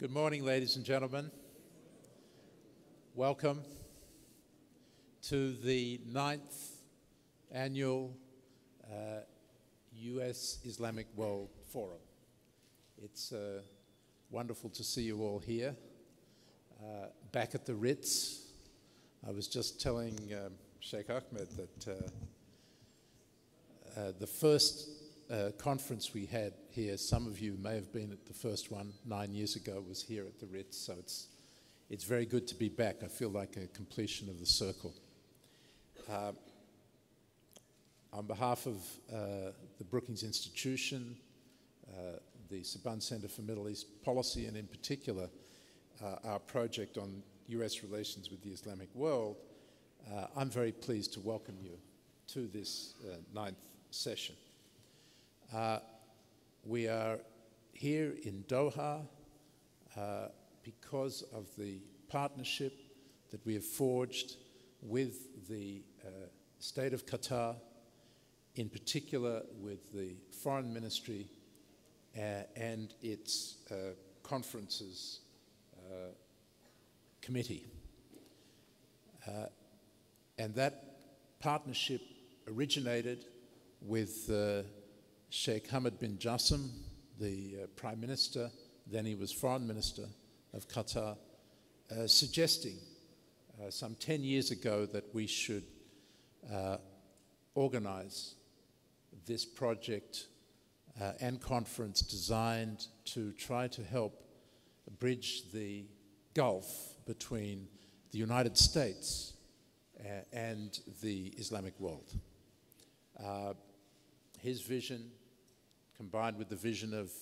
Good morning, ladies and gentlemen. Welcome to the 9th annual U.S. Islamic World Forum. It's wonderful to see you all here, back at the Ritz. I was just telling Sheikh Ahmed that the first conference we had here, some of you may have been at the first one 9 years ago, was here at the Ritz, so it's very good to be back. I feel like a completion of the circle. On behalf of the Brookings Institution, the Saban Center for Middle East Policy, and in particular our project on U.S. relations with the Islamic world, I'm very pleased to welcome you to this 9th session. We are here in Doha because of the partnership that we have forged with the State of Qatar, in particular with the Foreign Ministry and its conferences committee. And that partnership originated with Sheikh Hamad bin Jassim, the Prime Minister, then he was Foreign Minister of Qatar, suggesting some 10 years ago that we should organize this project and conference designed to try to help bridge the gulf between the United States and the Islamic world. His vision, combined with the vision of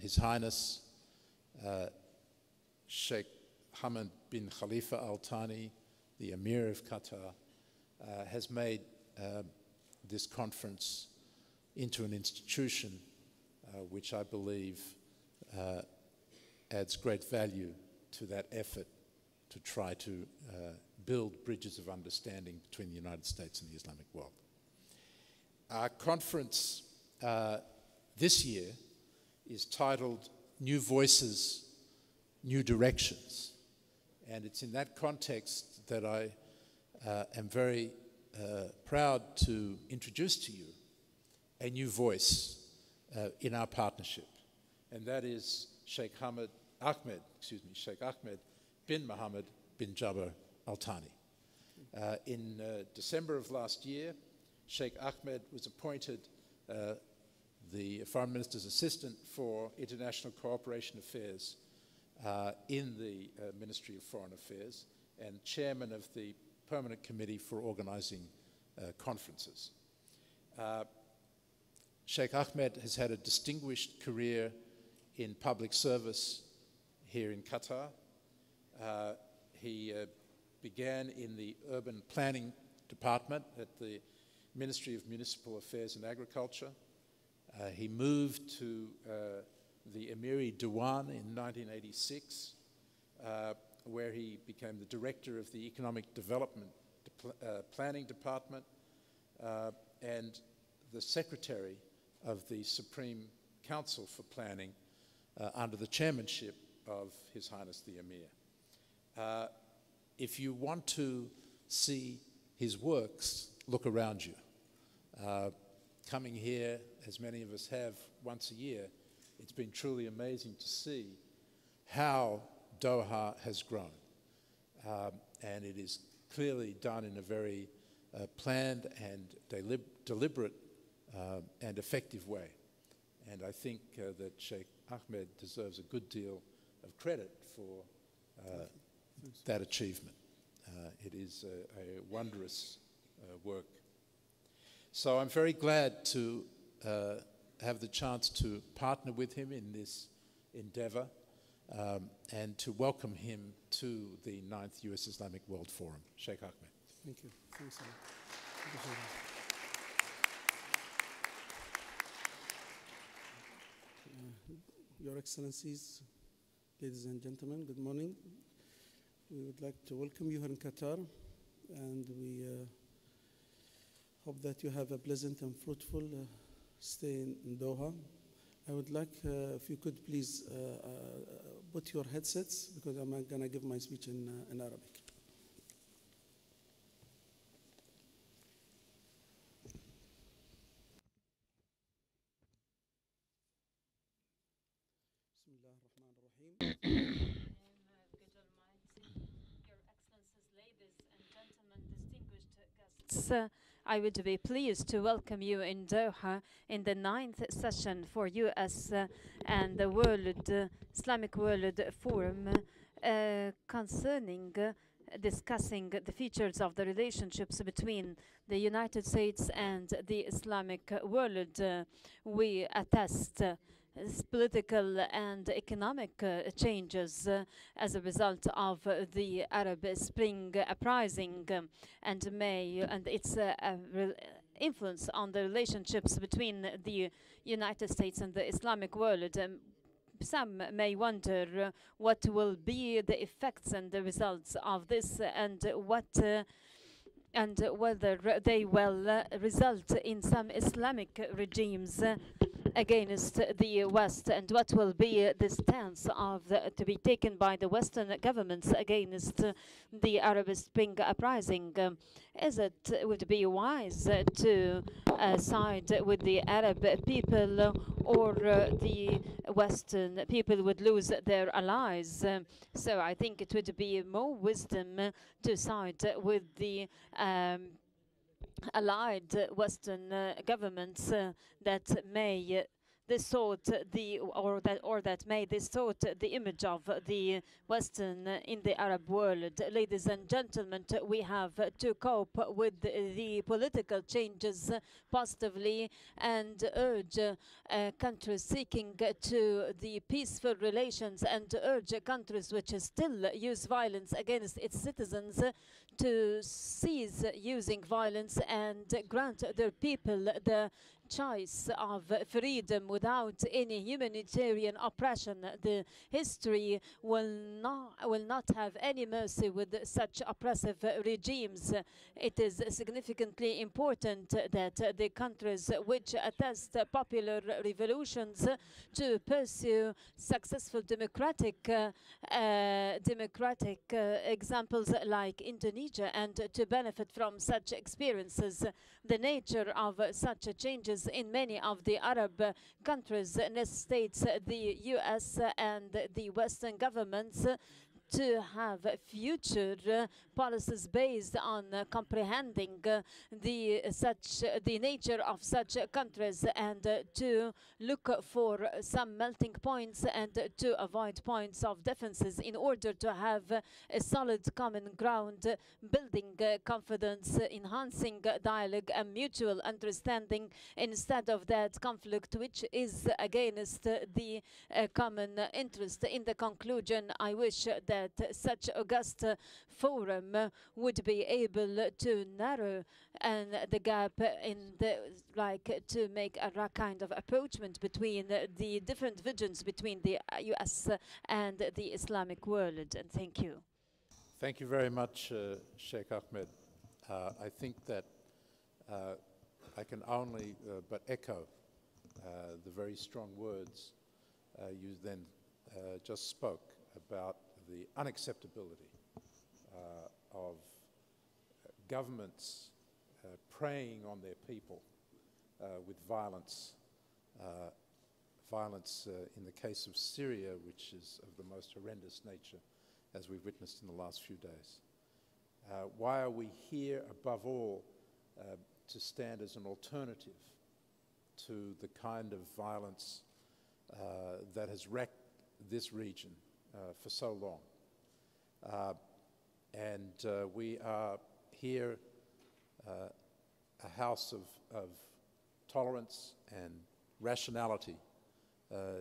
His Highness Sheikh Hamad bin Khalifa Al Thani, the Emir of Qatar, has made this conference into an institution which I believe adds great value to that effort to try to build bridges of understanding between the United States and the Islamic world. Our conference this year is titled New Voices, New Directions. And it's in that context that I am very proud to introduce to you a new voice in our partnership. And that is Sheikh Ahmed bin Mohammed bin Jabir Al Thani. In December of last year, Sheikh Ahmed was appointed the Foreign Minister's Assistant for International Cooperation Affairs in the Ministry of Foreign Affairs and Chairman of the Permanent Committee for Organizing Conferences. Sheikh Ahmed has had a distinguished career in public service here in Qatar. He began in the Urban Planning Department at the Ministry of Municipal Affairs and Agriculture. He moved to the Emiri Diwan in 1986, where he became the director of the Economic Development Planning Department and the secretary of the Supreme Council for Planning under the chairmanship of His Highness the Emir. If you want to see his works, look around you. Coming here, as many of us have once a year, it's been truly amazing to see how Doha has grown. And it is clearly done in a very planned and deliberate and effective way. And I think that Sheikh Ahmed deserves a good deal of credit for that achievement. It is a wondrous work. So I'm very glad to have the chance to partner with him in this endeavor and to welcome him to the 9th U.S. Islamic World Forum. Sheikh Ahmed. Thank you. Thanks a lot. Your Excellencies, ladies and gentlemen, good morning. We would like to welcome you here in Qatar, and we hope that you have a pleasant and fruitful stay in Doha. I would like, if you could please put your headsets, because I'm going to give my speech in Arabic. I would be pleased to welcome you in Doha in the 9th session for U.S. And the Islamic World Forum concerning discussing the features of the relationships between the United States and the Islamic world. We attest political and economic changes as a result of the Arab Spring uprising and its influence on the relationships between the United States and the Islamic world. Some may wonder what will be the effects and the results of this, and whether they will result in some Islamic regimes against the West, and what will be the stance to be taken by the Western governments against the Arab Spring uprising. Would it be wise to side with the Arab people, or the Western people would lose their allies? So I think it would be more wisdom to side with the allied Western governments that may distort that may distort the image of the Western in the Arab world. Ladies and gentlemen, we have to cope with the political changes positively and urge countries seeking to the peaceful relations, and urge countries which still use violence against its citizens to cease using violence and grant their people the choice of freedom without any humanitarian oppression. The history will not have any mercy with such oppressive regimes. It is significantly important that the countries which attest popular revolutions to pursue successful democratic examples like Indonesia, and to benefit from such experiences. The nature of such changes in many of the Arab countries necessitates the U.S. and the Western governments to have future policies based on comprehending the nature of such countries, and to look for some melting points, and to avoid points of differences in order to have a solid common ground, building confidence, enhancing dialogue and mutual understanding, instead of that conflict which is against the common interest. In the conclusion, I wish that such august forum would be able to narrow the gap to make a kind of approachment between the different visions between the U.S. and the Islamic world. And thank you. Thank you very much, Sheikh Ahmed. I think that I can only but echo the very strong words you then just spoke about the unacceptability of governments preying on their people with violence. Violence in the case of Syria, which is of the most horrendous nature, as we've witnessed in the last few days. Why are we here, above all, to stand as an alternative to the kind of violence that has wrecked this region for so long? We are here a house of tolerance and rationality,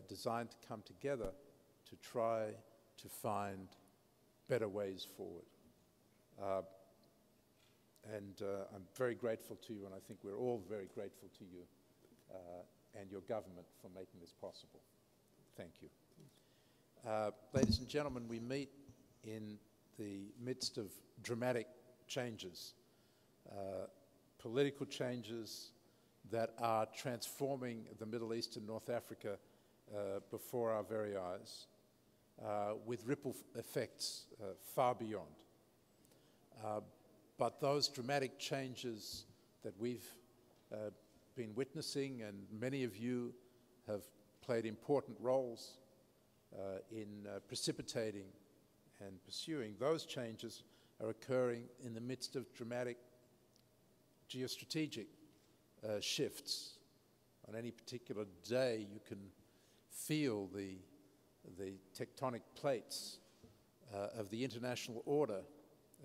designed to come together to try to find better ways forward. I'm very grateful to you, and I think we're all very grateful to you and your government for making this possible. Thank you. Ladies and gentlemen, we meet in the midst of dramatic changes, political changes that are transforming the Middle East and North Africa before our very eyes, with ripple effects far beyond. But those dramatic changes that we've been witnessing, and many of you have played important roles in precipitating and pursuing, those changes are occurring in the midst of dramatic geostrategic shifts. On any particular day, you can feel the tectonic plates of the international order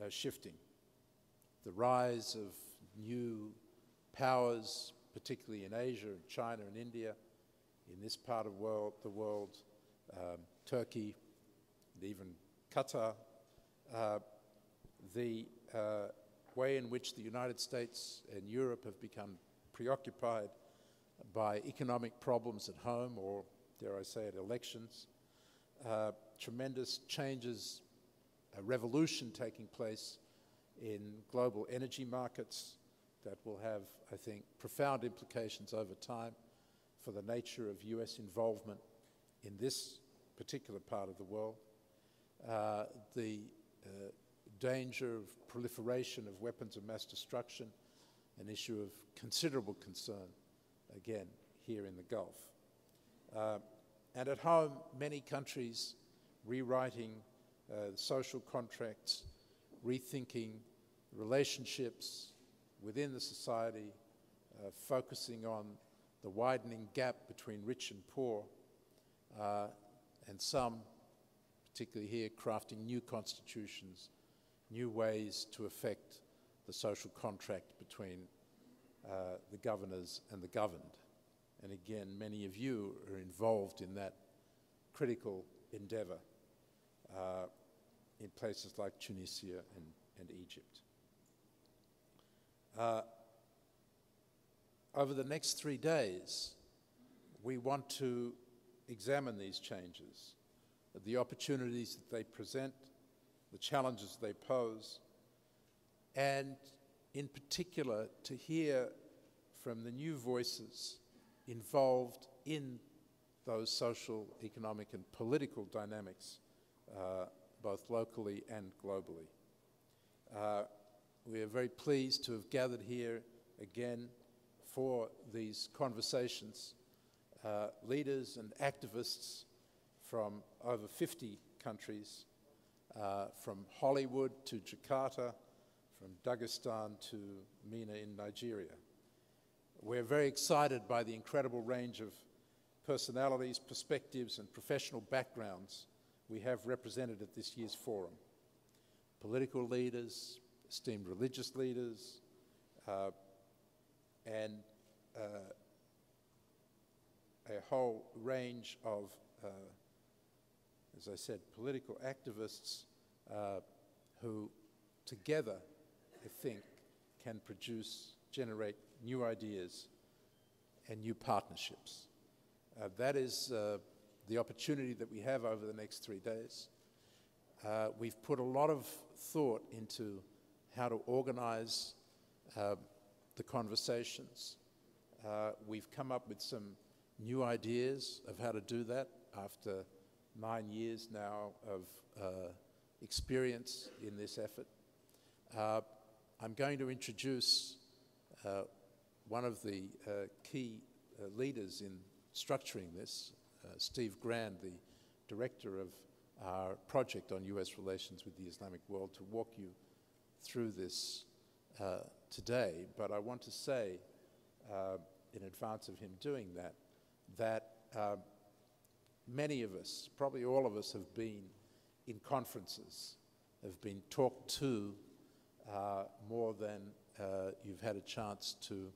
shifting. The rise of new powers, particularly in Asia, and China and India, in this part of the world, Turkey, and even Qatar, the way in which the United States and Europe have become preoccupied by economic problems at home, or dare I say it, elections, tremendous changes, a revolution taking place in global energy markets that will have, I think, profound implications over time for the nature of U.S. involvement in this particular part of the world. The danger of proliferation of weapons of mass destruction, an issue of considerable concern, again, here in the Gulf. And at home, many countries rewriting social contracts, rethinking relationships within the society, focusing on the widening gap between rich and poor, and some, particularly here, crafting new constitutions, new ways to affect the social contract between the governors and the governed. And again, many of you are involved in that critical endeavor in places like Tunisia and Egypt. Over the next 3 days, we want to examine these changes, the opportunities that they present, the challenges they pose, and in particular to hear from the new voices involved in those social, economic, and political dynamics, both locally and globally. We are very pleased to have gathered here again for these conversations, leaders and activists from over 50 countries, from Hollywood to Jakarta, from Dagestan to Mina in Nigeria. We're very excited by the incredible range of personalities, perspectives, and professional backgrounds we have represented at this year's forum. Political leaders, esteemed religious leaders, and a whole range of, as I said, political activists who together, I think, can generate new ideas and new partnerships. That is the opportunity that we have over the next 3 days. We've put a lot of thought into how to organize the conversations. We've come up with some new ideas of how to do that after 9 years now of experience in this effort. I'm going to introduce one of the key leaders in structuring this, Steve Grand, the director of our project on U.S. relations with the Islamic world, to walk you through this today. But I want to say, in advance of him doing that many of us, probably all of us, have been in conferences, have been talked to more than you've had a chance to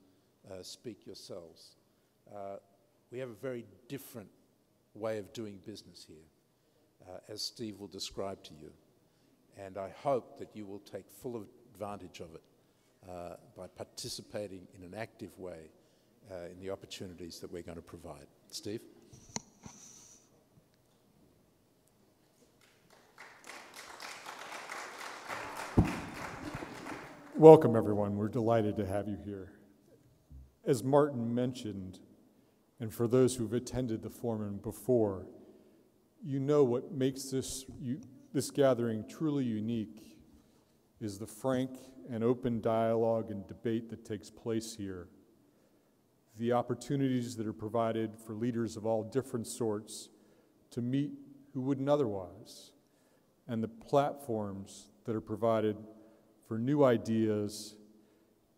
speak yourselves. We have a very different way of doing business here, as Steve will describe to you. And I hope that you will take full advantage of it by participating in an active way in the opportunities that we're going to provide. Steve? Welcome, everyone. We're delighted to have you here. As Martin mentioned, and for those who've attended the forum before, you know what makes this gathering truly unique is the frank and open dialogue and debate that takes place here, the opportunities that are provided for leaders of all different sorts to meet who wouldn't otherwise, and the platforms that are provided for new ideas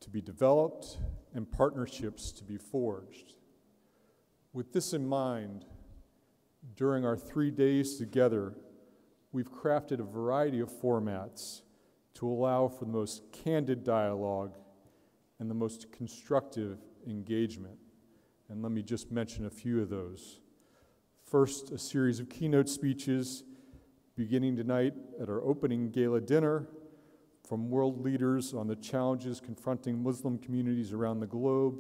to be developed and partnerships to be forged. With this in mind, during our 3 days together, we've crafted a variety of formats to allow for the most candid dialogue and the most constructive engagement. And let me just mention a few of those. First, a series of keynote speeches beginning tonight at our opening gala dinner from world leaders on the challenges confronting Muslim communities around the globe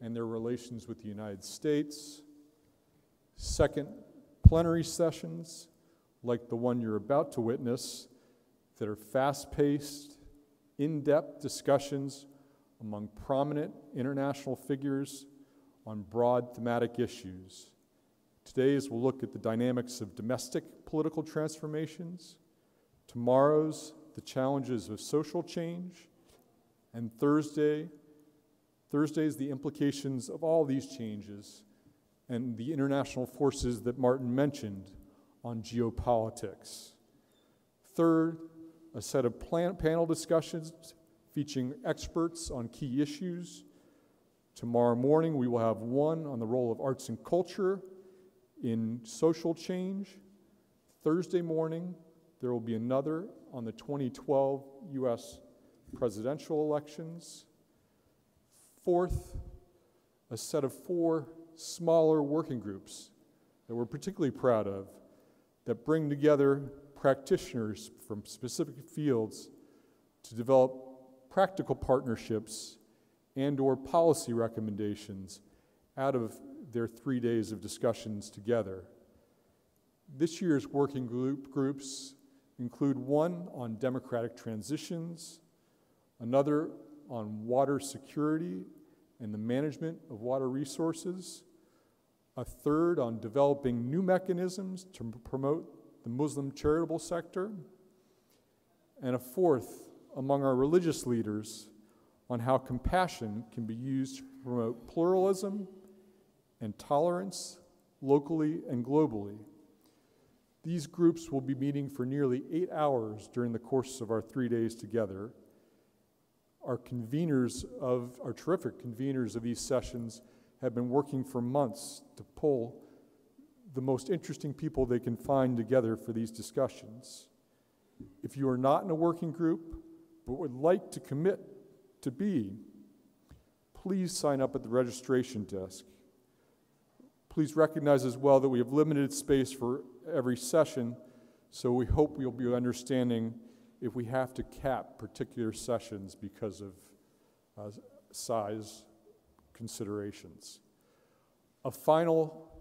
and their relations with the United States. Second, plenary sessions like the one you're about to witness that are fast-paced, in-depth discussions among prominent international figures on broad thematic issues. Today's we'll look at the dynamics of domestic political transformations, tomorrow's the challenges of social change, and Thursday's the implications of all these changes and the international forces that Martin mentioned on geopolitics. Third, a set of panel discussions featuring experts on key issues. Tomorrow morning, we will have one on the role of arts and culture in social change. Thursday morning, there will be another on the 2012 U.S. presidential elections. Fourth, a set of 4 smaller working groups that we're particularly proud of that bring together practitioners from specific fields to develop practical partnerships and/or policy recommendations out of their 3 days of discussions together. This year's working groups include one on democratic transitions, another on water security and the management of water resources, a third on developing new mechanisms to promote the Muslim charitable sector, and a fourth among our religious leaders on how compassion can be used to promote pluralism and tolerance locally and globally. These groups will be meeting for nearly 8 hours during the course of our 3 days together. Our terrific conveners of these sessions have been working for months to pull the most interesting people they can find together for these discussions. If you are not in a working group but would like to commit to be, please sign up at the registration desk. Please recognize as well that we have limited space for every session, so we hope you'll be understanding if we have to cap particular sessions because of size considerations. A final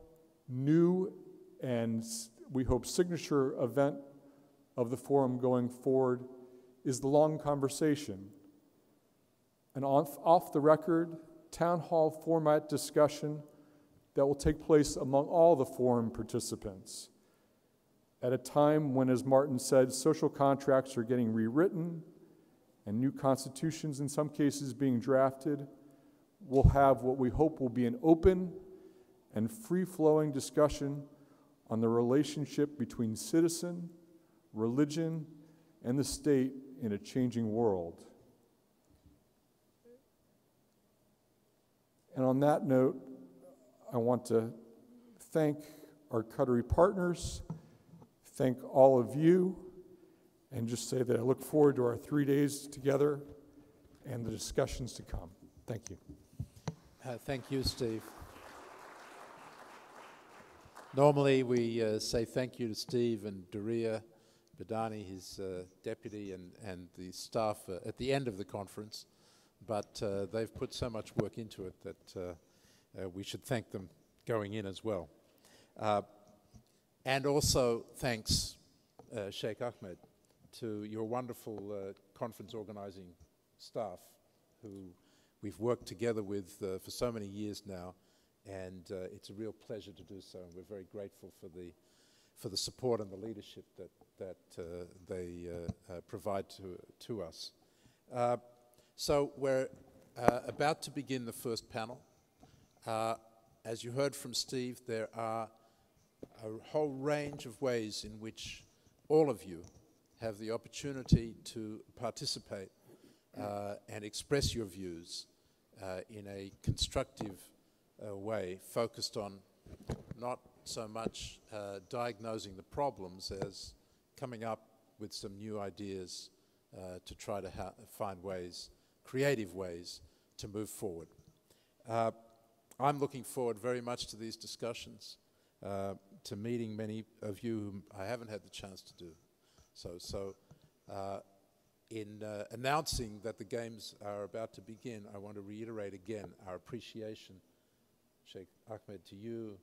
new and we hope signature event of the forum going forward is the long conversation, an off-the-record town hall format discussion that will take place among all the forum participants at a time when, as Martin said, social contracts are getting rewritten and new constitutions in some cases being drafted. We'll have what we hope will be an open and free-flowing discussion on the relationship between citizen, religion, and the state in a changing world. And on that note, I want to thank our Qatari partners, thank all of you, and just say that I look forward to our 3 days together and the discussions to come. Thank you. Thank you, Steve. Normally we say thank you to Steve and Daria Badani, his deputy, and the staff at the end of the conference, but they've put so much work into it that we should thank them going in as well. And also thanks, Sheikh Ahmed, to your wonderful conference organizing staff who we've worked together with for so many years now and it's a real pleasure to do so. And we're very grateful for the support and the leadership that they provide to us. So we're about to begin the first panel. As you heard from Steve, there are a whole range of ways in which all of you have the opportunity to participate and express your views in a constructive way, focused on not so much diagnosing the problems as coming up with some new ideas to try to find ways, creative ways, to move forward. I'm looking forward very much to these discussions, to meeting many of you whom I haven't had the chance to do. So in announcing that the games are about to begin, I want to reiterate again our appreciation, Sheikh Ahmed, to you,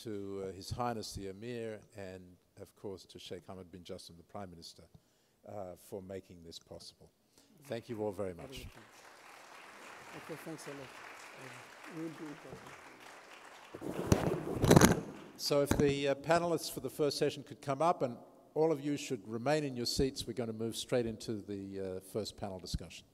to His Highness the Emir, and of course to Sheikh Hamad bin Jassim, the Prime Minister, for making this possible. Thank you all very much. Okay, thanks a lot. So if the panelists for the first session could come up, and all of you should remain in your seats. We're going to move straight into the first panel discussion.